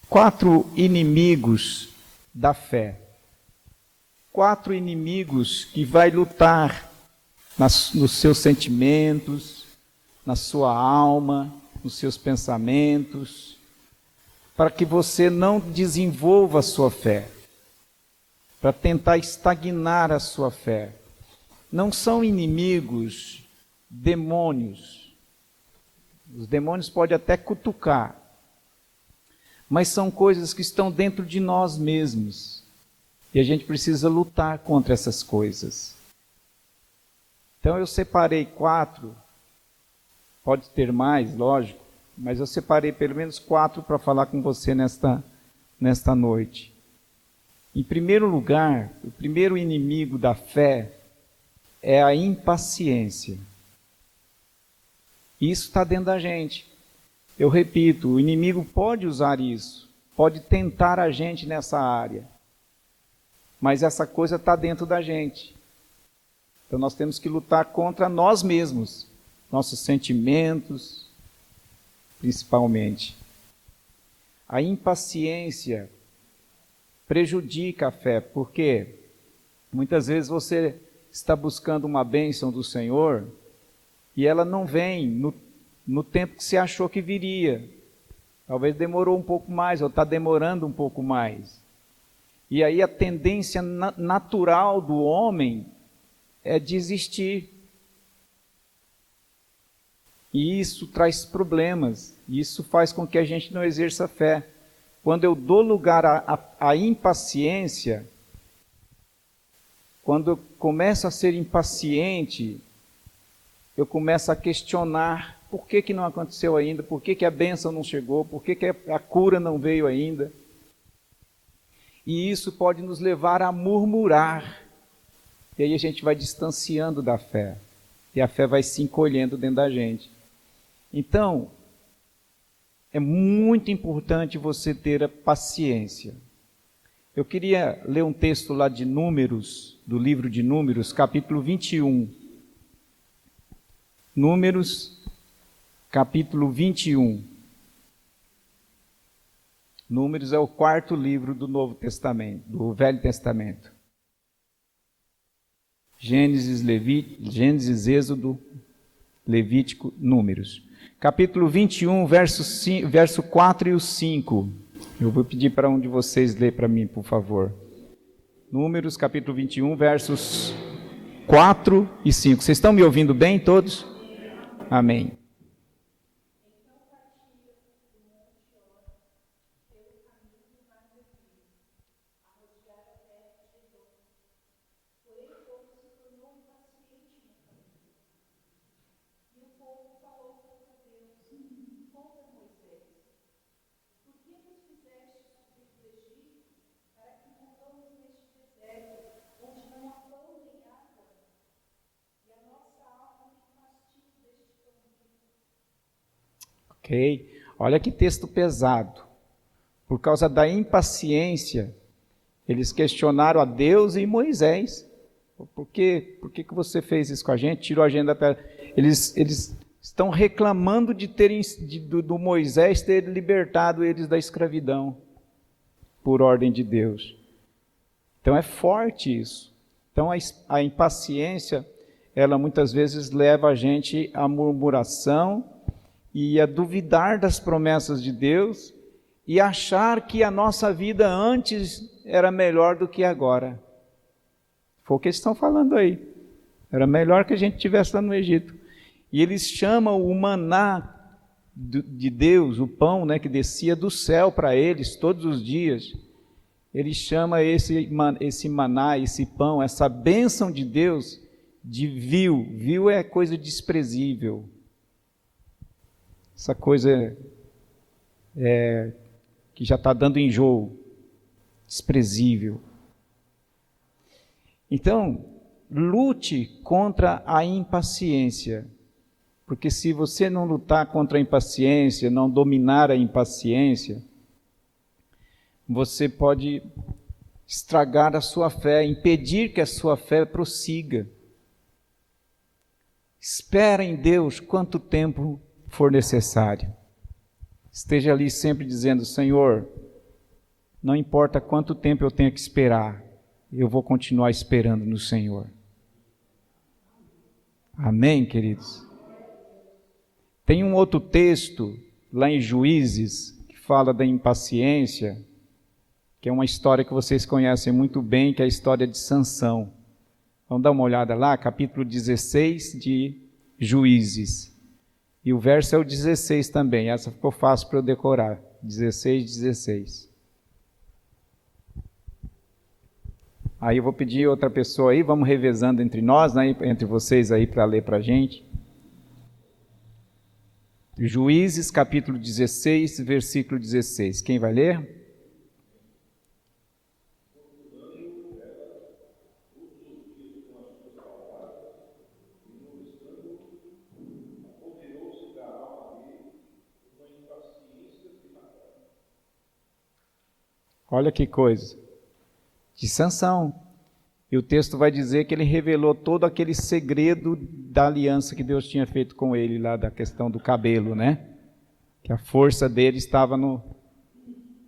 4 inimigos da fé. 4 inimigos que vai lutar nos seus sentimentos, na sua alma, nos seus pensamentos, para que você não desenvolva a sua fé, para tentar estagnar a sua fé. Não são inimigos demônios. Os demônios podem até cutucar, mas são coisas que estão dentro de nós mesmos. E a gente precisa lutar contra essas coisas. Então eu separei 4, pode ter mais, lógico, mas eu separei pelo menos 4 para falar com você nesta noite. Em primeiro lugar, o primeiro inimigo da fé é a impaciência. Isso está dentro da gente. Eu repito, o inimigo pode usar isso, pode tentar a gente nessa área, mas essa coisa está dentro da gente. Então nós temos que lutar contra nós mesmos, nossos sentimentos, principalmente. A impaciência prejudica a fé, porque muitas vezes você está buscando uma bênção do Senhor e ela não vem no tempo que você achou que viria. Talvez demorou um pouco mais, ou está demorando um pouco mais. E aí a tendência natural do homem é desistir. E isso traz problemas, e isso faz com que a gente não exerça fé. Quando eu dou lugar à impaciência, quando eu começo a ser impaciente, eu começo a questionar por que não aconteceu ainda, por que a bênção não chegou, por que a cura não veio ainda. E isso pode nos levar a murmurar. E aí a gente vai distanciando da fé. E a fé vai se encolhendo dentro da gente. Então, é muito importante você ter a paciência. Eu queria ler um texto lá de Números, do livro de Números, capítulo 21. Números, capítulo 21. Números é o 4º livro do Novo Testamento, do Velho Testamento. Gênesis, Êxodo, Levítico, Números. Capítulo 21, verso 4 e o 5. Eu vou pedir para um de vocês ler para mim, por favor. Números, capítulo 21, versos 4 e 5. Vocês estão me ouvindo bem, todos? Amém. Ok? Olha que texto pesado. Por causa da impaciência, eles questionaram a Deus e Moisés. Por que você fez isso com a gente? Tirou a gente da terra. Eles estão reclamando do Moisés ter libertado eles da escravidão, por ordem de Deus. Então é forte isso. Então a impaciência, ela muitas vezes leva a gente à murmuração, e a duvidar das promessas de Deus e achar que a nossa vida antes era melhor do que agora. Foi o que eles estão falando aí. Era melhor que a gente estivesse lá no Egito. E eles chamam o maná de Deus, o pão, né, que descia do céu para eles todos os dias. Eles chamam esse maná, esse pão, essa bênção de Deus de vil. Vil é coisa desprezível. Essa coisa que já está dando enjoo, desprezível. Então, lute contra a impaciência, porque se você não lutar contra a impaciência, não dominar a impaciência, você pode estragar a sua fé, impedir que a sua fé prossiga. Espera em Deus quanto tempo for necessário. Esteja ali sempre dizendo: Senhor, não importa quanto tempo eu tenha que esperar, eu vou continuar esperando no Senhor. Amém, queridos? Tem um outro texto, lá em Juízes, que fala da impaciência, que é uma história que vocês conhecem muito bem, que é a história de Sansão. Vamos dar uma olhada lá, capítulo 16 de Juízes. E o verso é o 16 também, essa ficou fácil para eu decorar, 16. Aí eu vou pedir outra pessoa aí, vamos revezando entre nós, né, entre vocês aí para ler para a gente. Juízes, capítulo 16, versículo 16. Quem vai ler? Olha que coisa, de Sansão. E o texto vai dizer que ele revelou todo aquele segredo da aliança que Deus tinha feito com ele, lá da questão do cabelo, né? Que a força dele estava no...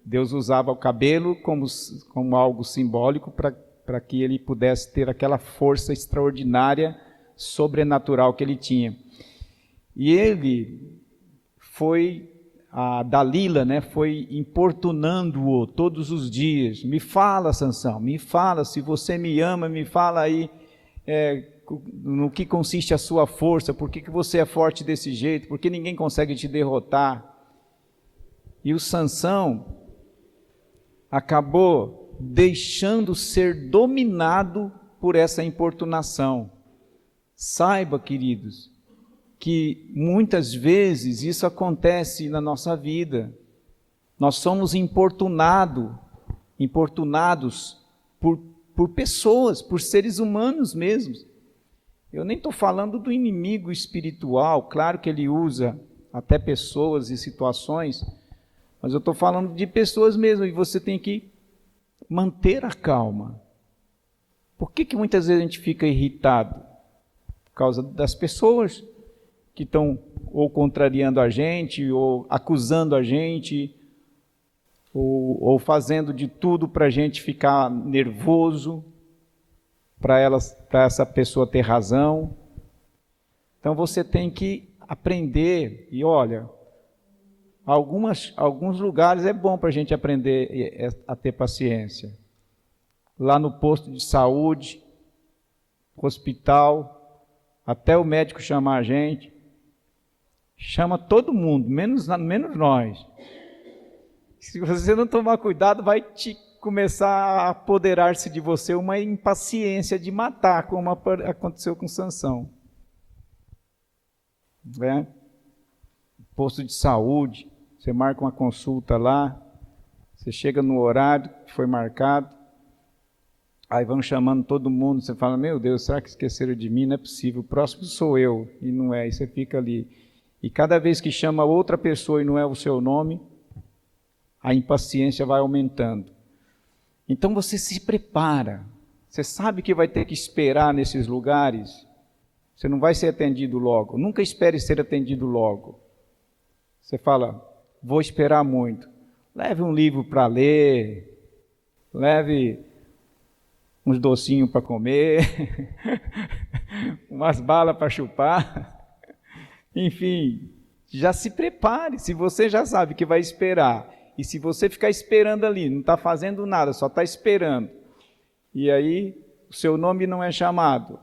Deus usava o cabelo como algo simbólico para que ele pudesse ter aquela força extraordinária, sobrenatural que ele tinha. E ele foi... A Dalila, né, foi importunando-o todos os dias. Me fala, Sansão, me fala, se você me ama, me fala aí no que consiste a sua força, por que você é forte desse jeito, por que ninguém consegue te derrotar. E o Sansão acabou deixando ser dominado por essa importunação. Saiba, queridos, que muitas vezes isso acontece na nossa vida. Nós somos importunados por pessoas, por seres humanos mesmos. Eu nem estou falando do inimigo espiritual, claro que ele usa até pessoas e situações, mas eu estou falando de pessoas mesmo, e você tem que manter a calma. Por que muitas vezes a gente fica irritado? Por causa das pessoas que estão ou contrariando a gente, ou acusando a gente, ou fazendo de tudo para a gente ficar nervoso, para essa pessoa ter razão. Então você tem que aprender, e olha, alguns lugares é bom para a gente aprender a ter paciência. Lá no posto de saúde, hospital, até o médico chamar a gente, chama todo mundo, menos nós. Se você não tomar cuidado, vai começar a apoderar-se de você uma impaciência de matar, como aconteceu com Sansão. Né? Posto de saúde, você marca uma consulta lá, você chega no horário que foi marcado, aí vão chamando todo mundo, você fala, meu Deus, será que esqueceram de mim? Não é possível, o próximo sou eu, e não é, e você fica ali. E cada vez que chama outra pessoa e não é o seu nome, a impaciência vai aumentando. Então você se prepara. Você sabe que vai ter que esperar nesses lugares. Você não vai ser atendido logo. Nunca espere ser atendido logo. Você fala, vou esperar muito. Leve um livro para ler. Leve uns docinhos para comer. Umas balas para chupar. Enfim, já se prepare. Se você já sabe que vai esperar, e se você ficar esperando ali, não está fazendo nada, só está esperando, e aí o seu nome não é chamado,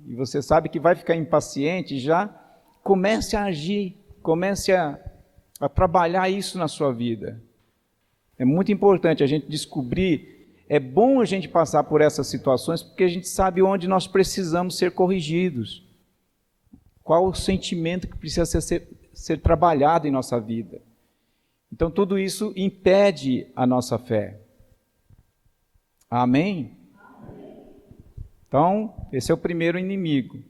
e você sabe que vai ficar impaciente, já comece a agir, comece a trabalhar isso na sua vida. É muito importante a gente descobrir, é bom a gente passar por essas situações, porque a gente sabe onde nós precisamos ser corrigidos. Qual o sentimento que precisa ser trabalhado em nossa vida. Então, tudo isso impede a nossa fé. Amém? Então, esse é o primeiro inimigo.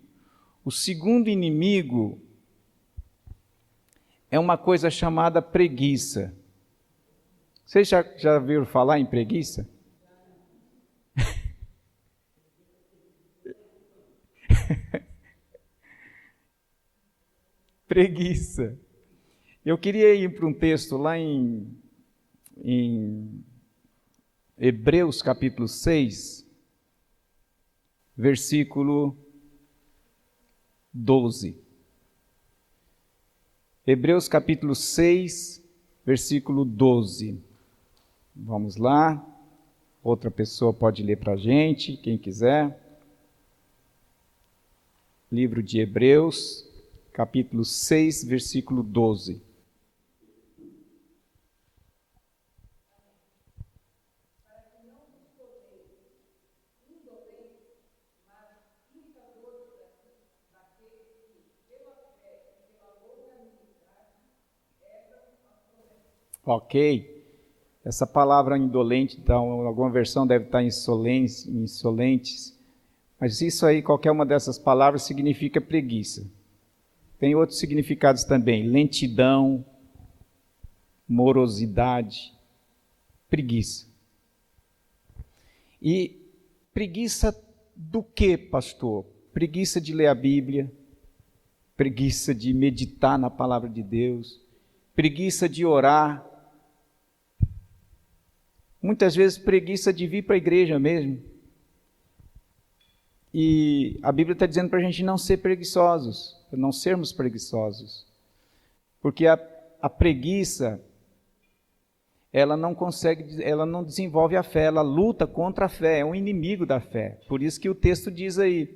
O segundo inimigo é uma coisa chamada preguiça. Vocês já viram falar em preguiça? Preguiça. Eu queria ir para um texto lá em Hebreus capítulo 6, versículo 12. Hebreus capítulo 6, versículo 12. Vamos lá. Outra pessoa pode ler para a gente, quem quiser. Livro de Hebreus, capítulo 6, versículo 12. Ok. Essa palavra indolente, então, alguma versão deve estar insolentes, mas isso aí, qualquer uma dessas palavras significa preguiça. Tem outros significados também, lentidão, morosidade, preguiça. E preguiça do quê, pastor? Preguiça de ler a Bíblia, preguiça de meditar na palavra de Deus, preguiça de orar, muitas vezes preguiça de vir para a igreja mesmo. E a Bíblia está dizendo para a gente não ser preguiçosos, para não sermos preguiçosos. Porque a preguiça, ela não desenvolve a fé, ela luta contra a fé, é um inimigo da fé. Por isso que o texto diz aí,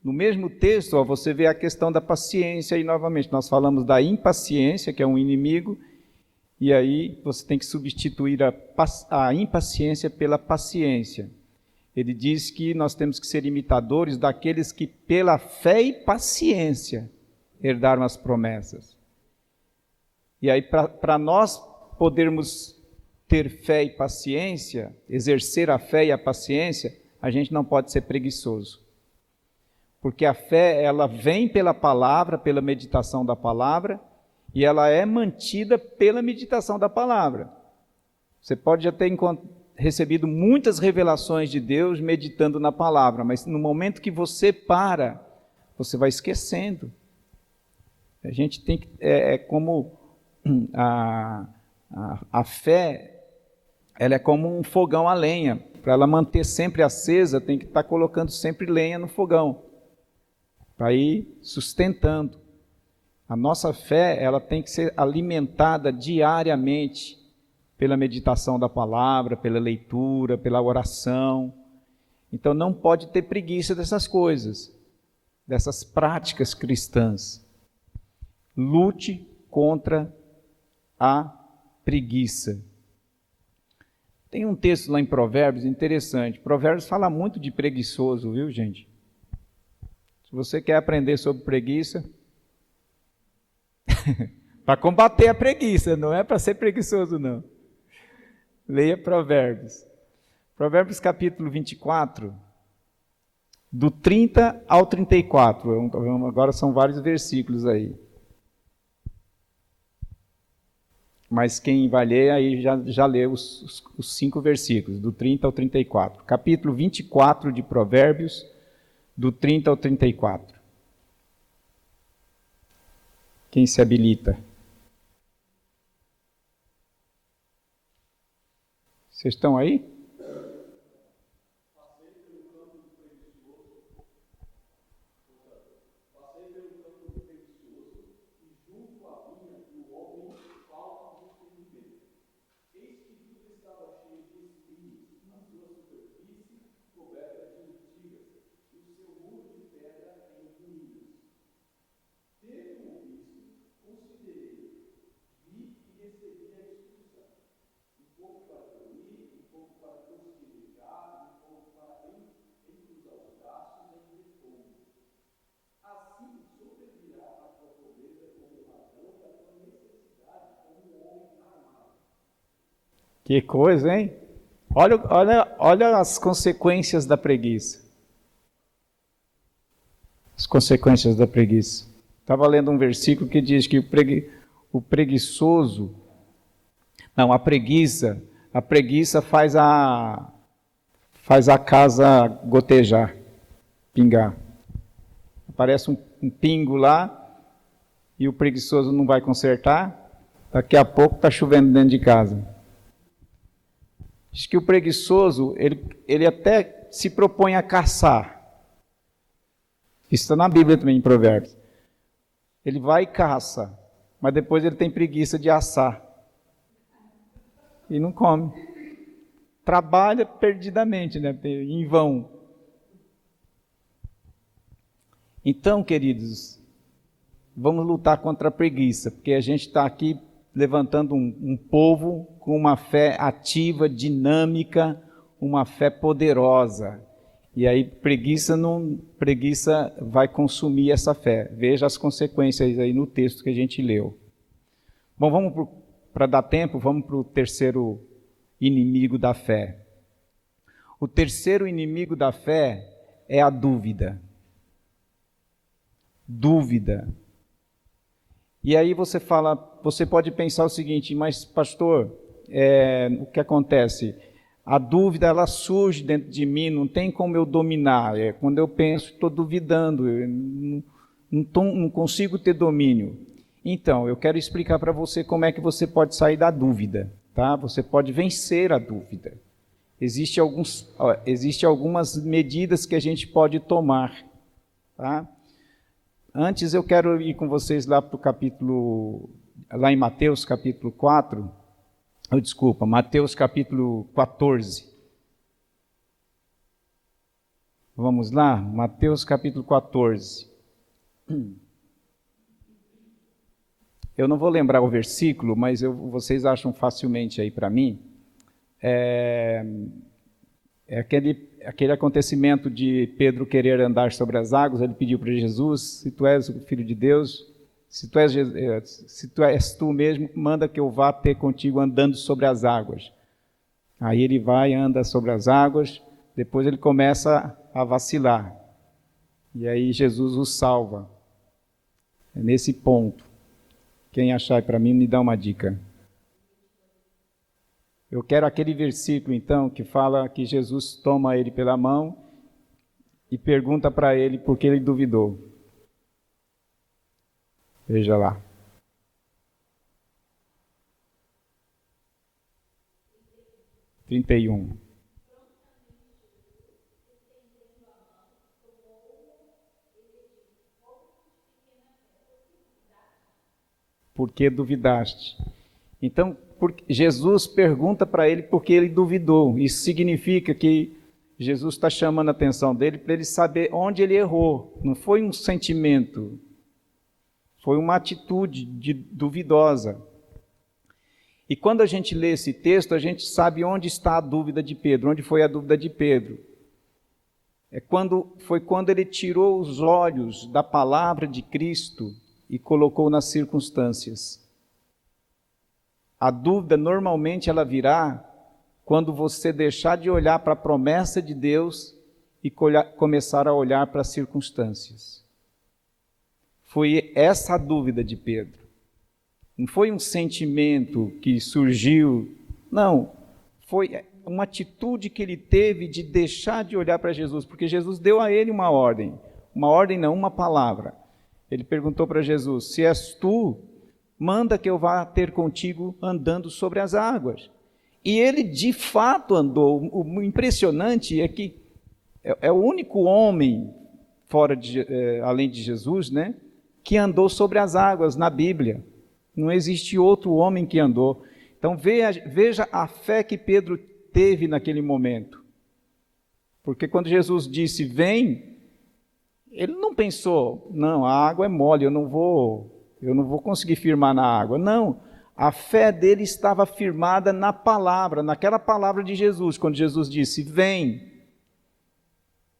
no mesmo texto, você vê a questão da paciência aí novamente. Nós falamos da impaciência, que é um inimigo, e aí você tem que substituir a impaciência pela paciência. Ele diz que nós temos que ser imitadores daqueles que pela fé e paciência herdaram as promessas. E aí para nós podermos ter fé e paciência, exercer a fé e a paciência, a gente não pode ser preguiçoso. Porque a fé, ela vem pela palavra, pela meditação da palavra, e ela é mantida pela meditação da palavra. Você pode já ter recebido muitas revelações de Deus meditando na palavra, mas no momento que você para, você vai esquecendo. A gente tem que... como a fé, ela é como um fogão a lenha. Para ela manter sempre acesa, tem que estar colocando sempre lenha no fogão, para ir sustentando. A nossa fé, ela tem que ser alimentada diariamente pela meditação da palavra, pela leitura, pela oração. Então não pode ter preguiça dessas coisas, dessas práticas cristãs. Lute contra a preguiça. Tem um texto lá em Provérbios interessante. Provérbios fala muito de preguiçoso, viu, gente? Se você quer aprender sobre preguiça, para combater a preguiça, não é para ser preguiçoso, não. Leia Provérbios. Provérbios capítulo 24, do 30 ao 34. Agora são vários versículos aí. Mas quem vai ler aí já leu os 5 versículos, do 30 ao 34. Capítulo 24 de Provérbios, do 30 ao 34. Quem se habilita? Vocês estão aí? Que coisa, hein? Olha as consequências da preguiça. As consequências da preguiça. Estava lendo um versículo que diz que o preguiçoso... Não, a preguiça faz a casa gotejar, pingar. Aparece um pingo lá e o preguiçoso não vai consertar. Daqui a pouco está chovendo dentro de casa. Diz que o preguiçoso, ele até se propõe a caçar. Isso está na Bíblia também, em Provérbios. Ele vai e caça, mas depois ele tem preguiça de assar. E não come. Trabalha perdidamente, né? Em vão. Então, queridos, vamos lutar contra a preguiça, porque a gente está aqui levantando um povo com uma fé ativa, dinâmica, uma fé poderosa. E aí preguiça vai consumir essa fé. Veja as consequências aí no texto que a gente leu. Bom, vamos para dar tempo, vamos para o terceiro inimigo da fé. O terceiro inimigo da fé é a dúvida. Dúvida. E aí você pode pensar o seguinte, mas pastor, o que acontece? A dúvida, ela surge dentro de mim, não tem como eu dominar. Quando eu penso, estou duvidando, não consigo ter domínio. Então, eu quero explicar para você como é que você pode sair da dúvida, tá? Você pode vencer a dúvida. Existem algumas medidas que a gente pode tomar, tá? Antes eu quero ir com vocês lá para o capítulo, lá em Mateus capítulo 4, Mateus capítulo 14. Vamos lá? Mateus capítulo 14. Eu não vou lembrar o versículo, mas vocês acham facilmente aí para mim. É aquele acontecimento de Pedro querer andar sobre as águas. Ele pediu para Jesus: se tu és o Filho de Deus, se tu és tu mesmo, manda que eu vá ter contigo andando sobre as águas. Aí ele vai, anda sobre as águas, depois ele começa a vacilar. E aí Jesus o salva. É nesse ponto. Quem achar para mim, me dá uma dica. Eu quero aquele versículo, então, que fala que Jesus toma ele pela mão e pergunta para ele por que ele duvidou. Veja lá. (31). Por que duvidaste? Então, Jesus pergunta para ele por que ele duvidou. Isso significa que Jesus está chamando a atenção dele para ele saber onde ele errou. Não foi um sentimento, foi uma atitude duvidosa. E quando a gente lê esse texto, a gente sabe onde está a dúvida de Pedro, onde foi a dúvida de Pedro. Foi quando ele tirou os olhos da palavra de Cristo e colocou nas circunstâncias. A dúvida, normalmente, ela virá quando você deixar de olhar para a promessa de Deus e começar a olhar para as circunstâncias. Foi essa a dúvida de Pedro. Não foi um sentimento que surgiu, não. Foi uma atitude que ele teve de deixar de olhar para Jesus, porque Jesus deu a ele uma ordem não, uma palavra. Ele perguntou para Jesus: se és tu, manda que eu vá ter contigo andando sobre as águas. E ele de fato andou. O impressionante é que é o único homem, além de Jesus, né, que andou sobre as águas na Bíblia. Não existe outro homem que andou. Então veja a fé que Pedro teve naquele momento. Porque quando Jesus disse: vem, ele não pensou: não, a água é mole, eu não vou conseguir firmar na água. Não, a fé dele estava firmada na palavra, naquela palavra de Jesus. Quando Jesus disse: vem,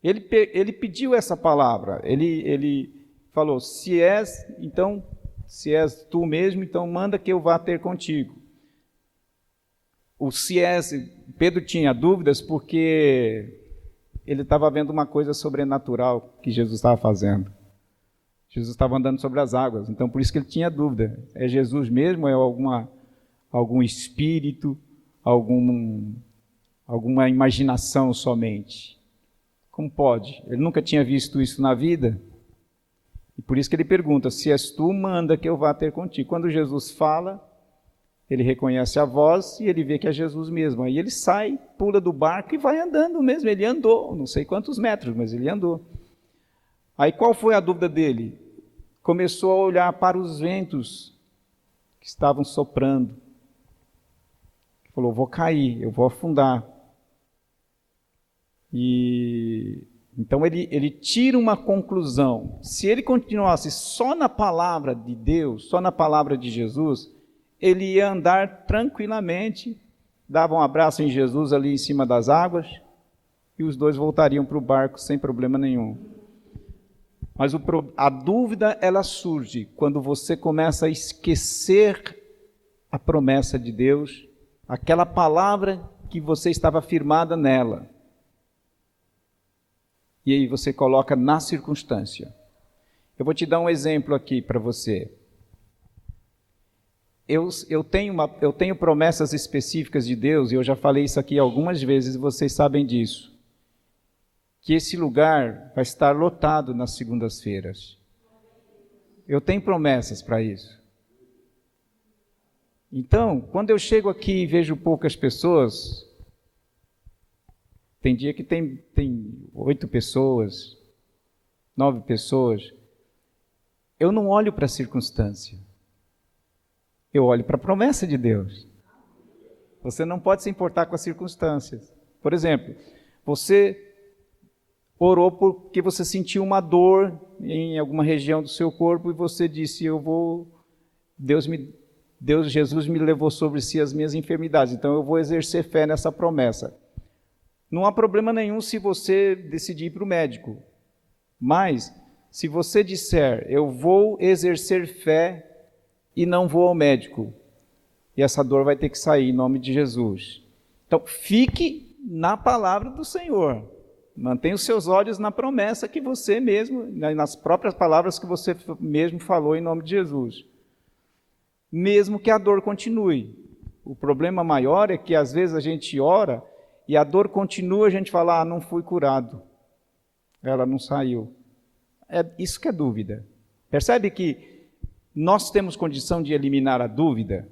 ele pediu essa palavra. Ele falou: se és tu mesmo, então manda que eu vá ter contigo. Pedro tinha dúvidas porque ele estava vendo uma coisa sobrenatural que Jesus estava fazendo. Jesus estava andando sobre as águas, então por isso que ele tinha dúvida. É Jesus mesmo? É algum espírito? Alguma imaginação somente? Como pode? Ele nunca tinha visto isso na vida. E por isso que ele pergunta: se és tu, manda que eu vá ter contigo. Quando Jesus fala, Ele reconhece a voz e ele vê que é Jesus mesmo. Aí ele sai, pula do barco e vai andando mesmo. Ele andou, não sei quantos metros, mas ele andou. Aí qual foi a dúvida dele? Começou a olhar para os ventos que estavam soprando. Falou, vou cair, eu vou afundar. E então ele tira uma conclusão. Se ele continuasse só na palavra de Deus, só na palavra de Jesus, ele ia andar tranquilamente, dava um abraço em Jesus ali em cima das águas, e os dois voltariam para o barco sem problema nenhum. Mas a dúvida, ela surge quando você começa a esquecer a promessa de Deus, aquela palavra que você estava firmada nela. E aí você coloca na circunstância. Eu vou te dar um exemplo aqui para você. Eu tenho promessas específicas de Deus, e eu já falei isso aqui algumas vezes, e vocês sabem disso. Que esse lugar vai estar lotado nas segundas-feiras. Eu tenho promessas para isso. Então, quando eu chego aqui e vejo poucas pessoas, tem dia que tem 8 pessoas, 9 pessoas, eu não olho para a circunstância. Eu olho para a promessa de Deus. Você não pode se importar com as circunstâncias. Por exemplo, você orou porque você sentiu uma dor em alguma região do seu corpo e você disse, Jesus me levou sobre si as minhas enfermidades, então eu vou exercer fé nessa promessa. Não há problema nenhum se você decidir ir para o médico, mas se você disser, eu vou exercer fé e não vou ao médico, e essa dor vai ter que sair em nome de Jesus. Então, fique na palavra do Senhor. Mantenha os seus olhos na promessa que você mesmo, nas próprias palavras que você mesmo falou em nome de Jesus. Mesmo que a dor continue. O problema maior é que às vezes a gente ora e a dor continua, a gente fala, não fui curado. Ela não saiu. É isso que é dúvida. Percebe que nós temos condição de eliminar a dúvida?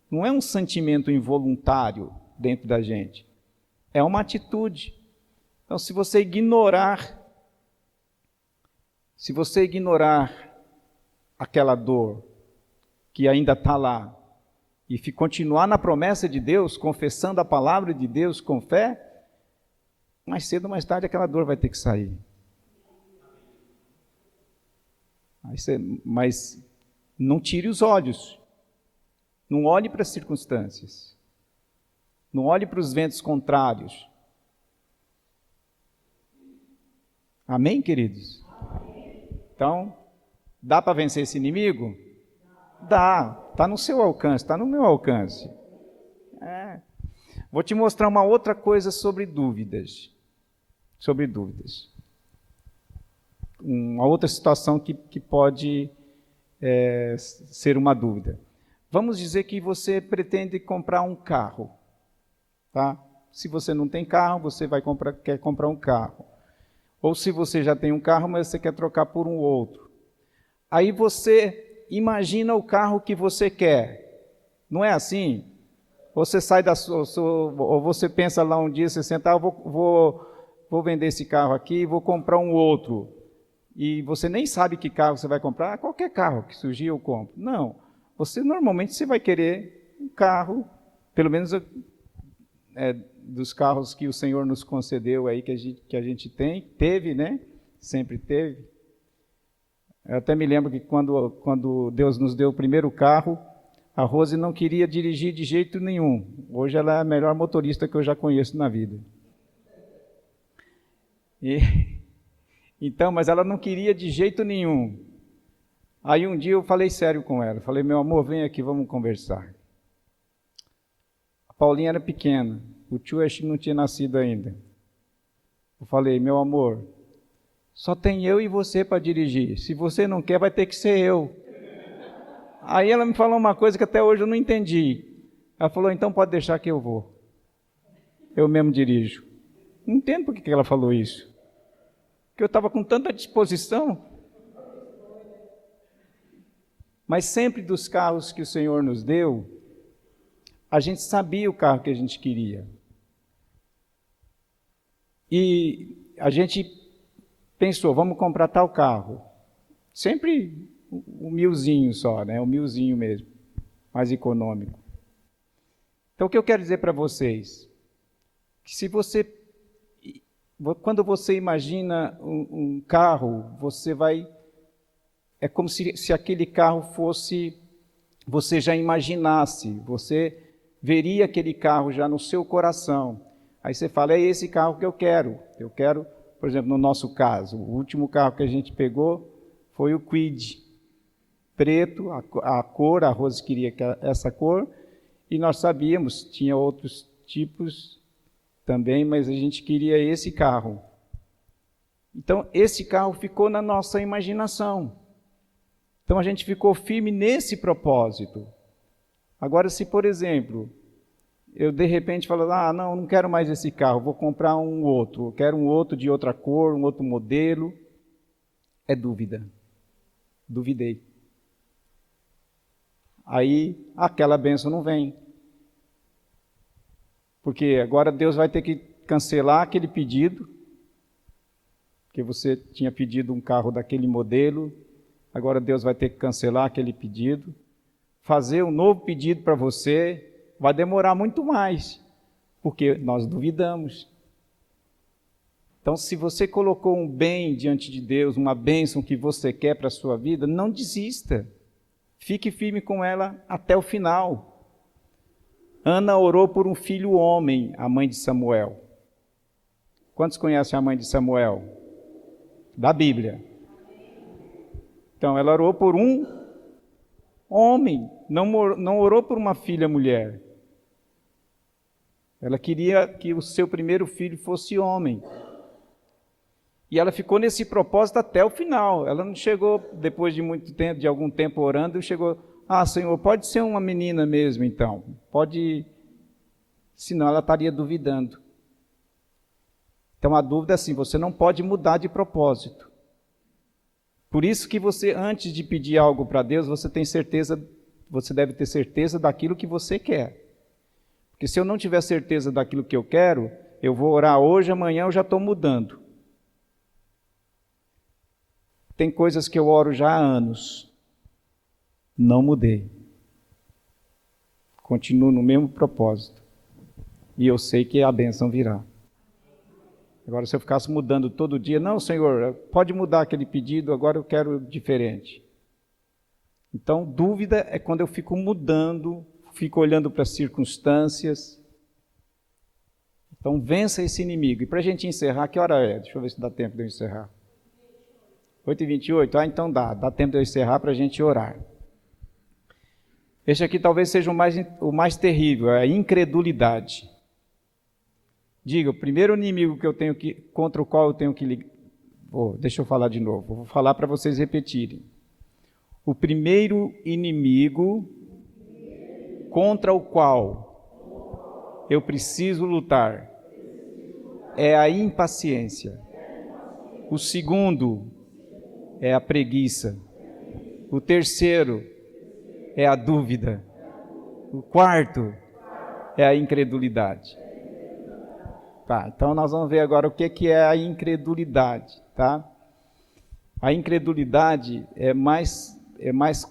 Não é um sentimento involuntário dentro da gente. É uma atitude. Então, se você ignorar aquela dor que ainda está lá e continuar na promessa de Deus, confessando a palavra de Deus com fé, mais cedo ou mais tarde aquela dor vai ter que sair. Mas não tire os olhos, não olhe para as circunstâncias, não olhe para os ventos contrários. Amém, queridos? Então, dá para vencer esse inimigo? Dá, está no seu alcance, está no meu alcance. Vou te mostrar uma outra coisa sobre dúvidas. Uma outra situação que pode ser uma dúvida. Vamos dizer que você pretende comprar um carro. Tá? Se você não tem carro, você quer comprar um carro. Ou se você já tem um carro, mas você quer trocar por um outro. Aí você imagina o carro que você quer. Não é assim? Você sai ou você pensa lá um dia, você senta, vou vender esse carro aqui e vou comprar um outro. E você nem sabe que carro você vai comprar. Qualquer carro que surgir eu compro. Não. Normalmente você vai querer um carro, pelo menos dos carros que o Senhor nos concedeu aí, que a gente teve, né? Sempre teve. Eu até me lembro que quando Deus nos deu o primeiro carro, a Rose não queria dirigir de jeito nenhum. Hoje ela é a melhor motorista que eu já conheço na vida. Então, mas ela não queria de jeito nenhum. Aí um dia eu falei sério com ela. Falei, meu amor, vem aqui, vamos conversar. A Paulinha era pequena. O tio acho que não tinha nascido ainda. Eu falei, meu amor, só tem eu e você para dirigir. Se você não quer, vai ter que ser eu. Aí ela me falou uma coisa que até hoje eu não entendi. Ela falou, então pode deixar que eu vou. Eu mesmo dirijo. Não entendo por que ela falou isso. Porque eu estava com tanta disposição. Mas sempre dos carros que o Senhor nos deu, a gente sabia o carro que a gente queria. E a gente pensou, vamos comprar tal carro. Sempre o 1000zinho só, né? O 1000zinho mesmo, mais econômico. Então, o que eu quero dizer para vocês? Que se você, quando você imagina um carro, é como se aquele carro fosse, você já imaginasse, você veria aquele carro já no seu coração. Aí você fala, é esse carro que eu quero. Eu quero, por exemplo, no nosso caso, o último carro que a gente pegou foi o Kwid. Preto, a cor, a Rose queria essa cor, e nós sabíamos, tinha outros tipos também, mas a gente queria esse carro. Então, esse carro ficou na nossa imaginação. Então, a gente ficou firme nesse propósito. Agora, se, por exemplo, eu de repente falo, não quero mais esse carro, vou comprar um outro, eu quero um outro de outra cor, um outro modelo, é dúvida. Duvidei. Aí, aquela bênção não vem. Porque agora Deus vai ter que cancelar aquele pedido, que você tinha pedido um carro daquele modelo, agora Deus vai ter que cancelar aquele pedido, fazer um novo pedido para você, vai demorar muito mais, porque nós duvidamos. Então, se você colocou um bem diante de Deus, uma bênção que você quer para a sua vida, não desista. Fique firme com ela até o final. Ana orou por um filho homem, a mãe de Samuel. Quantos conhecem a mãe de Samuel? Da Bíblia. Então, ela orou por um homem, não orou por uma filha mulher. Ela queria que o seu primeiro filho fosse homem. E ela ficou nesse propósito até o final. Ela não chegou, depois de muito tempo, de algum tempo orando, chegou, Senhor, pode ser uma menina mesmo, então. Pode, senão ela estaria duvidando. Então a dúvida é assim, você não pode mudar de propósito. Por isso que você, antes de pedir algo para Deus, você deve ter certeza daquilo que você quer. Porque se eu não tiver certeza daquilo que eu quero, eu vou orar hoje, amanhã eu já estou mudando. Tem coisas que eu oro já há anos. Não mudei. Continuo no mesmo propósito. E eu sei que a bênção virá. Agora, se eu ficasse mudando todo dia, não, Senhor, pode mudar aquele pedido, agora eu quero diferente. Então, dúvida é quando eu fico mudando, fico olhando para as circunstâncias. Então, vença esse inimigo. E para a gente encerrar, que hora é? Deixa eu ver se dá tempo de eu encerrar. 8h28? Então dá tempo de eu encerrar para a gente orar. Este aqui talvez seja o mais terrível, é a incredulidade. Diga, o primeiro inimigo contra o qual eu tenho que ligar. Deixa eu falar de novo, vou falar para vocês repetirem. O primeiro inimigo contra o qual eu preciso lutar é a impaciência. O segundo é a preguiça. O terceiro é a dúvida. O quarto é a incredulidade. Tá, então nós vamos ver agora o que é a incredulidade, tá? A incredulidade é mais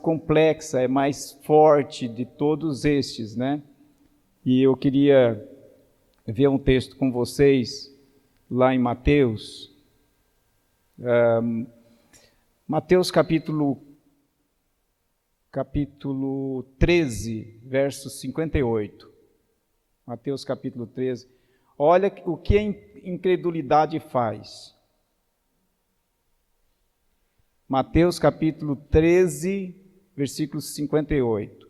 complexa, é mais forte de todos estes, né? E eu queria ver um texto com vocês lá em Mateus. Mateus capítulo 13, verso 58. Mateus capítulo 13. Olha o que a incredulidade faz. Mateus capítulo 13, versículo 58.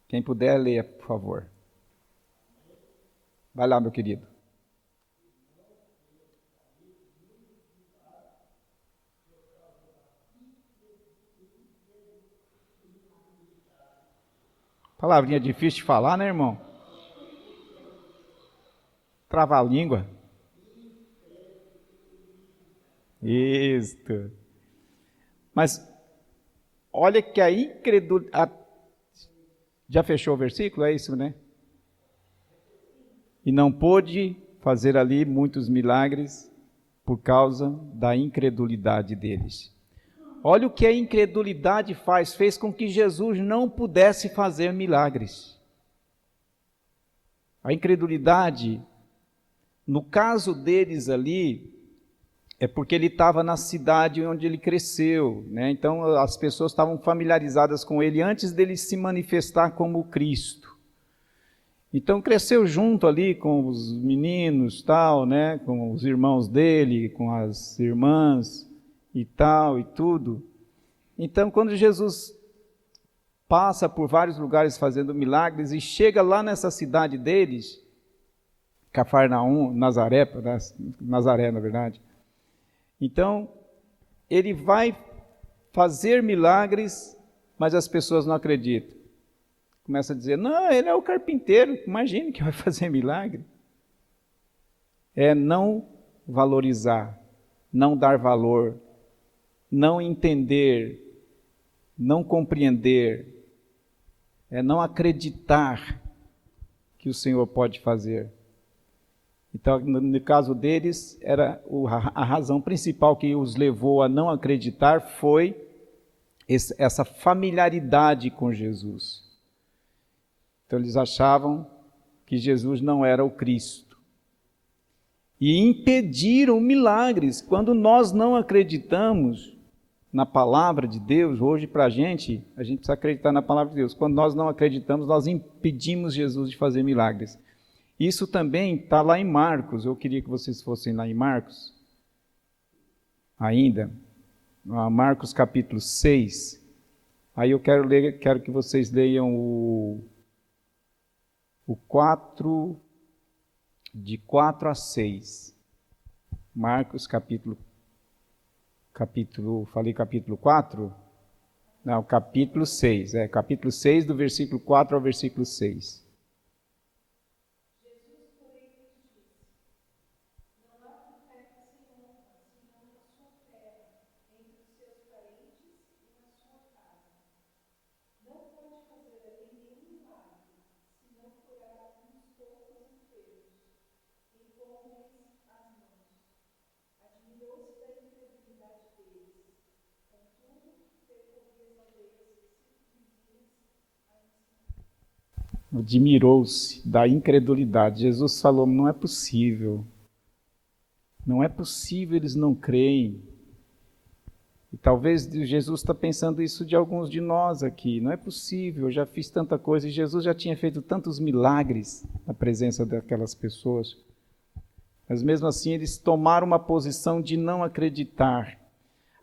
Quem puder, leia, por favor. Vai lá, meu querido. Palavrinha difícil de falar, né, irmão? Trava a língua. Isto. Mas olha que a incredulidade... Já fechou o versículo? É isso, né? E não pôde fazer ali muitos milagres por causa da incredulidade deles. Olha o que a incredulidade fez com que Jesus não pudesse fazer milagres. A incredulidade, no caso deles ali, é porque ele estava na cidade onde ele cresceu, né? Então as pessoas estavam familiarizadas com ele antes dele se manifestar como Cristo. Então cresceu junto ali com os meninos, tal, né? Com os irmãos dele, com as irmãs e tal e tudo. Então quando Jesus passa por vários lugares fazendo milagres e chega lá nessa cidade deles, Cafarnaum, Nazaré, na verdade. Então, ele vai fazer milagres, mas as pessoas não acreditam. Começa a dizer, não, ele é o carpinteiro, imagine que vai fazer milagre. É não valorizar, não dar valor, não entender, não compreender, é não acreditar que o Senhor pode fazer. Então, no caso deles, a razão principal que os levou a não acreditar foi essa familiaridade com Jesus. Então, eles achavam que Jesus não era o Cristo. E impediram milagres. Quando nós não acreditamos na palavra de Deus, hoje para a gente precisa acreditar na palavra de Deus. Quando nós não acreditamos, nós impedimos Jesus de fazer milagres. Isso também está lá em Marcos. Eu queria que vocês fossem lá em Marcos, ainda, Marcos capítulo 6. Aí eu quero que vocês leiam o 4, de 4 a 6. Marcos falei capítulo 4? Não, capítulo 6. Capítulo 6, do versículo 4 ao versículo 6. Admirou-se da incredulidade. Jesus falou, não é possível, eles não creem. E talvez Jesus está pensando isso de alguns de nós aqui, não é possível, eu já fiz tanta coisa, e Jesus já tinha feito tantos milagres na presença daquelas pessoas, mas mesmo assim eles tomaram uma posição de não acreditar.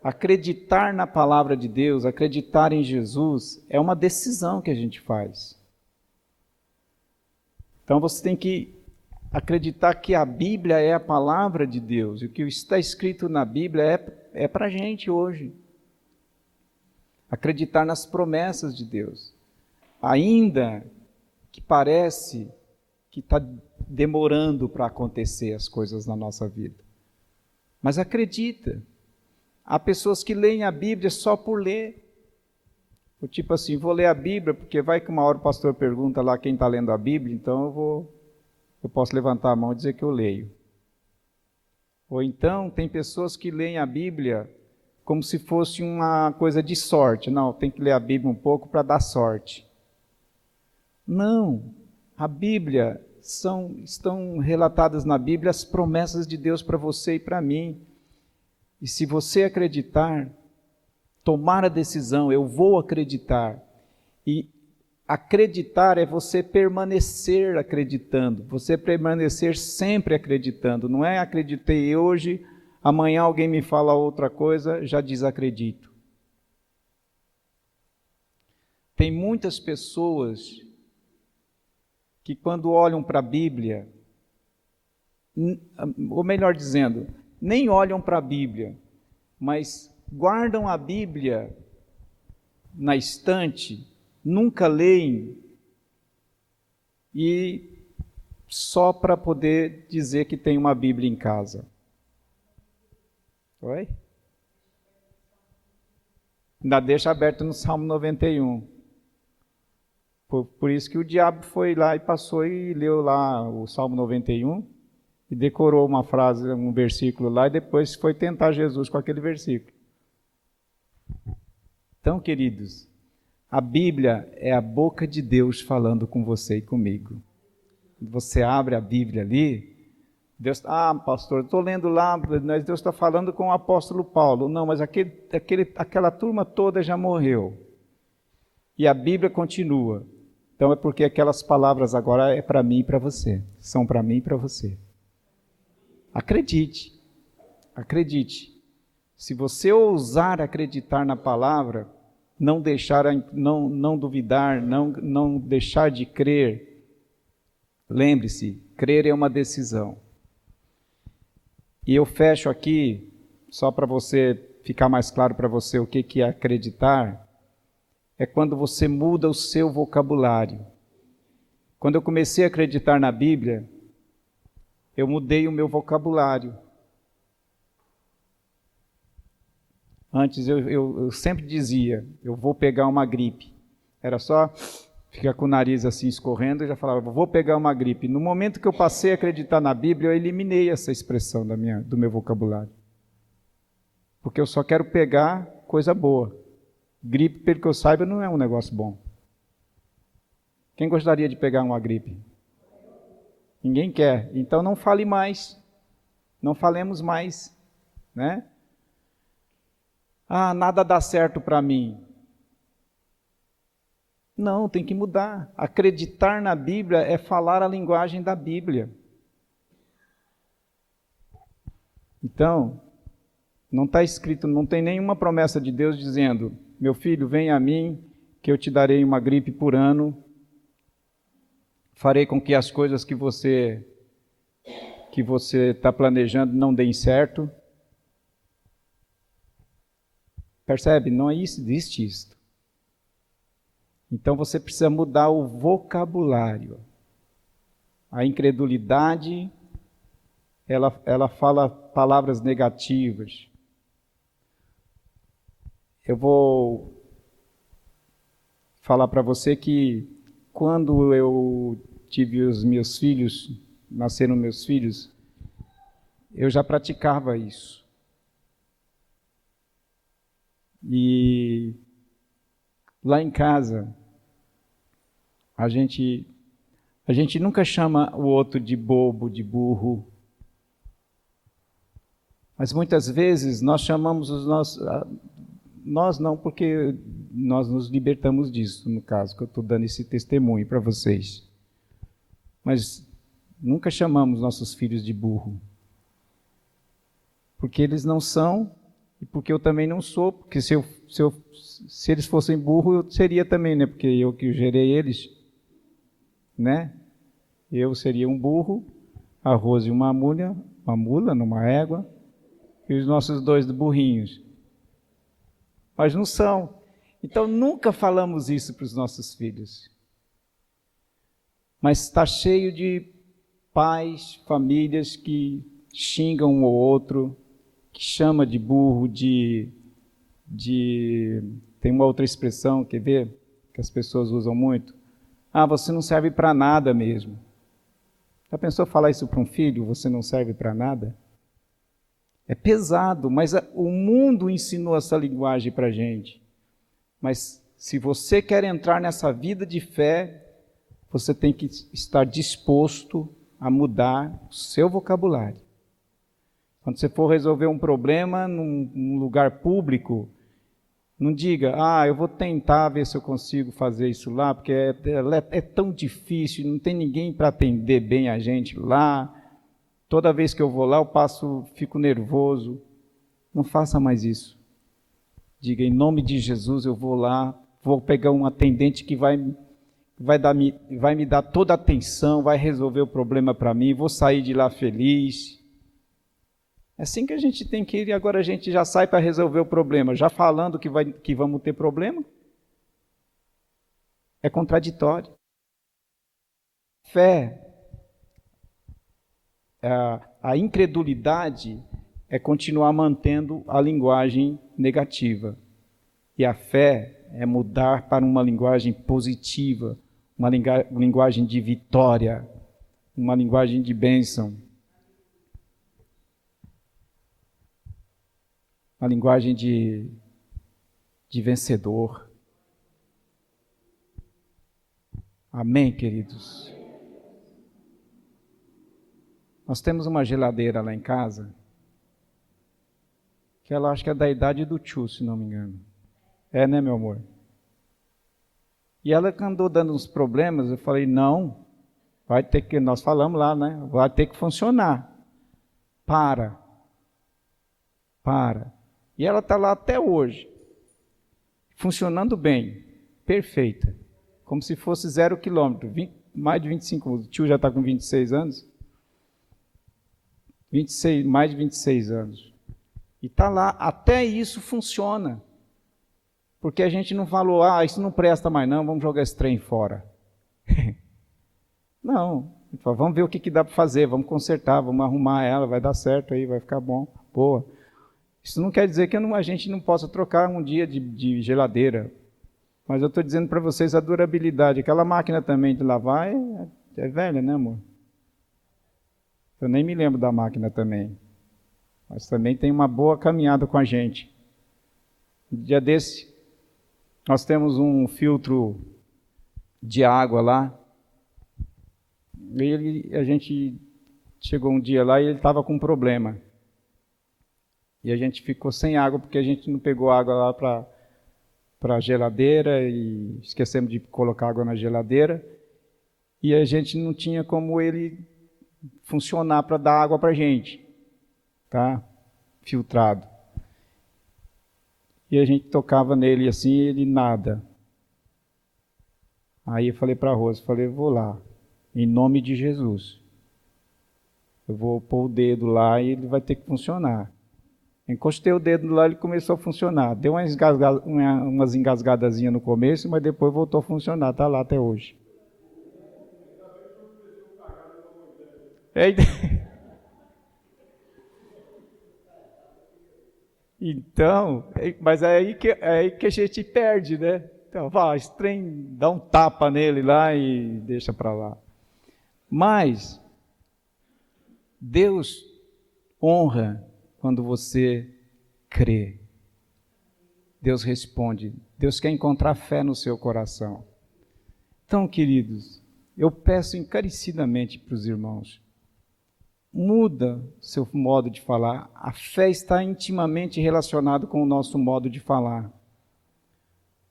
Acreditar na palavra de Deus, acreditar em Jesus, é uma decisão que a gente faz. Então você tem que acreditar que a Bíblia é a palavra de Deus, e o que está escrito na Bíblia é para a gente hoje. Acreditar nas promessas de Deus. Ainda que parece que está demorando para acontecer as coisas na nossa vida. Mas acredita. Há pessoas que leem a Bíblia só por ler. O tipo assim, vou ler a Bíblia, porque vai que uma hora o pastor pergunta lá quem está lendo a Bíblia, então eu posso levantar a mão e dizer que eu leio. Ou então, tem pessoas que leem a Bíblia como se fosse uma coisa de sorte. Não, tem que ler a Bíblia um pouco para dar sorte. Não, a Bíblia, estão relatadas na Bíblia as promessas de Deus para você e para mim. E se você acreditar, tomar a decisão, eu vou acreditar. E acreditar é você permanecer acreditando, você permanecer sempre acreditando. Não é acreditei hoje, amanhã alguém me fala outra coisa, já desacredito. Tem muitas pessoas que quando olham para a Bíblia, ou melhor dizendo, nem olham para a Bíblia, mas guardam a Bíblia na estante, nunca leem, e só para poder dizer que tem uma Bíblia em casa. Oi? Ainda deixa aberto no Salmo 91. Por isso que o diabo foi lá e passou e leu lá o Salmo 91 e decorou uma frase, um versículo lá, e depois foi tentar Jesus com aquele versículo. Então, queridos, a Bíblia é a boca de Deus falando com você e comigo. Você abre a Bíblia ali, Deus, pastor, estou lendo lá, mas Deus está falando com o apóstolo Paulo. Não, mas aquela turma toda já morreu. E a Bíblia continua. Então é porque aquelas palavras agora é para mim e para você. São para mim e para você. Acredite. Acredite. Se você ousar acreditar na palavra, não duvidar, não deixar de crer, lembre-se, crer é uma decisão. E eu fecho aqui, só para você ficar mais claro para você o que é acreditar, é quando você muda o seu vocabulário. Quando eu comecei a acreditar na Bíblia, eu mudei o meu vocabulário. Antes eu sempre dizia, eu vou pegar uma gripe. Era só ficar com o nariz assim escorrendo e já falava, vou pegar uma gripe. No momento que eu passei a acreditar na Bíblia, eu eliminei essa expressão do meu vocabulário. Porque eu só quero pegar coisa boa. Gripe, pelo que eu saiba, não é um negócio bom. Quem gostaria de pegar uma gripe? Ninguém quer. Então não fale mais. Não falemos mais, né? Nada dá certo para mim. Não, tem que mudar. Acreditar na Bíblia é falar a linguagem da Bíblia. Então, não está escrito, não tem nenhuma promessa de Deus dizendo, meu filho, vem a mim, que eu te darei uma gripe por ano, farei com que as coisas que você está planejando não deem certo. Percebe? Não existe isso. Então você precisa mudar o vocabulário. A incredulidade, ela fala palavras negativas. Eu vou falar para você que quando eu tive os meus filhos, nasceram meus filhos, eu já praticava isso. E lá em casa, a gente nunca chama o outro de bobo, de burro. Mas muitas vezes nós chamamos os nossos... Nós não, porque nós nos libertamos disso, no caso, que eu estou dando esse testemunho para vocês. Mas nunca chamamos nossos filhos de burro. Porque eles não são, e porque eu também não sou, porque se eles fossem burros, eu seria também, né? Porque eu que gerei eles, né? Eu seria um burro, a Rose uma mula numa égua, e os nossos 2 burrinhos. Mas não são. Então nunca falamos isso para os nossos filhos. Mas está cheio de pais, famílias que xingam um ou outro, que chama de burro, tem uma outra expressão, quer ver? Que as pessoas usam muito. Você não serve para nada mesmo. Já pensou falar isso para um filho? Você não serve para nada? É pesado, mas o mundo ensinou essa linguagem para a gente. Mas se você quer entrar nessa vida de fé, você tem que estar disposto a mudar o seu vocabulário. Quando você for resolver um problema num lugar público, não diga, eu vou tentar ver se eu consigo fazer isso lá, porque é tão difícil, não tem ninguém para atender bem a gente lá. Toda vez que eu vou lá, fico nervoso. Não faça mais isso. Diga, em nome de Jesus, eu vou lá, vou pegar um atendente que vai me dar toda a atenção, vai resolver o problema para mim, vou sair de lá feliz. É assim que a gente tem que ir, e agora a gente já sai para resolver o problema, já falando que vamos ter problema. É contraditório. Fé. A incredulidade é continuar mantendo a linguagem negativa. E a fé é mudar para uma linguagem positiva, uma linguagem de vitória, uma linguagem de bênção, uma linguagem de vencedor. Amém, queridos? Nós temos uma geladeira lá em casa, que ela acho que é da idade do tio, se não me engano. É, né, meu amor? E ela andou dando uns problemas, eu falei, não, vai ter que, nós falamos lá, né? Vai ter que funcionar. Para. E ela está lá até hoje, funcionando bem, perfeita, como se fosse 0 quilômetro, mais de 25 anos. O tio já está com 26 anos. 26, mais de 26 anos. E está lá, até isso funciona. Porque a gente não falou, isso não presta mais não, vamos jogar esse trem fora. Não, vamos ver o que dá para fazer, vamos consertar, vamos arrumar ela, vai dar certo aí, vai ficar bom, boa. Isso não quer dizer que a gente não possa trocar um dia de geladeira. Mas eu estou dizendo para vocês a durabilidade. Aquela máquina também de lavar é velha, né, amor? Eu nem me lembro da máquina também. Mas também tem uma boa caminhada com a gente. Um dia desse, nós temos um filtro de água lá. A gente chegou um dia lá e ele estava com um problema. E a gente ficou sem água porque a gente não pegou água lá para a geladeira e esquecemos de colocar água na geladeira. E a gente não tinha como ele funcionar para dar água para a gente, tá? Filtrado. E a gente tocava nele assim e ele nada. Aí eu falei para a Rosa, vou lá, em nome de Jesus. Eu vou pôr o dedo lá e ele vai ter que funcionar. Encostei o dedo lá e ele começou a funcionar. Deu umas engasgadazinhas no começo, mas depois voltou a funcionar. Está lá até hoje. Então, mas é aí que a gente perde, né? Então, esse trem, dá um tapa nele lá e deixa para lá. Mas Deus honra quando você crê. Deus responde. Deus quer encontrar fé no seu coração. Então, queridos, eu peço encarecidamente para os irmãos, muda seu modo de falar. A fé está intimamente relacionada com o nosso modo de falar.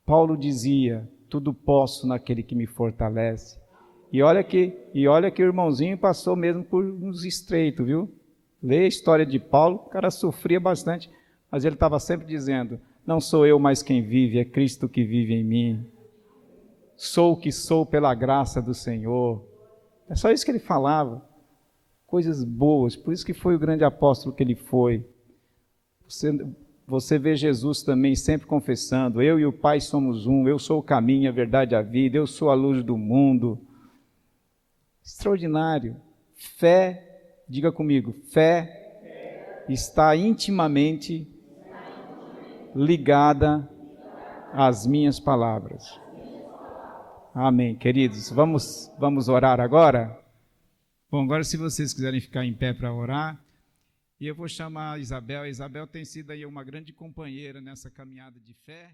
Paulo dizia, tudo posso naquele que me fortalece. E olha que o irmãozinho passou mesmo por uns estreitos, viu? Lê a história de Paulo, o cara sofria bastante, mas ele estava sempre dizendo, não sou eu mais quem vive, é Cristo que vive em mim. Sou o que sou pela graça do Senhor. É só isso que ele falava. Coisas boas, por isso que foi o grande apóstolo que ele foi. Você vê Jesus também sempre confessando, eu e o Pai somos um, eu sou o caminho, a verdade e a vida, eu sou a luz do mundo. Extraordinário. Fé, diga comigo, fé está intimamente ligada às minhas palavras. Amém, queridos. Vamos orar agora? Bom, agora se vocês quiserem ficar em pé para orar, e eu vou chamar a Isabel. A Isabel tem sido aí uma grande companheira nessa caminhada de fé.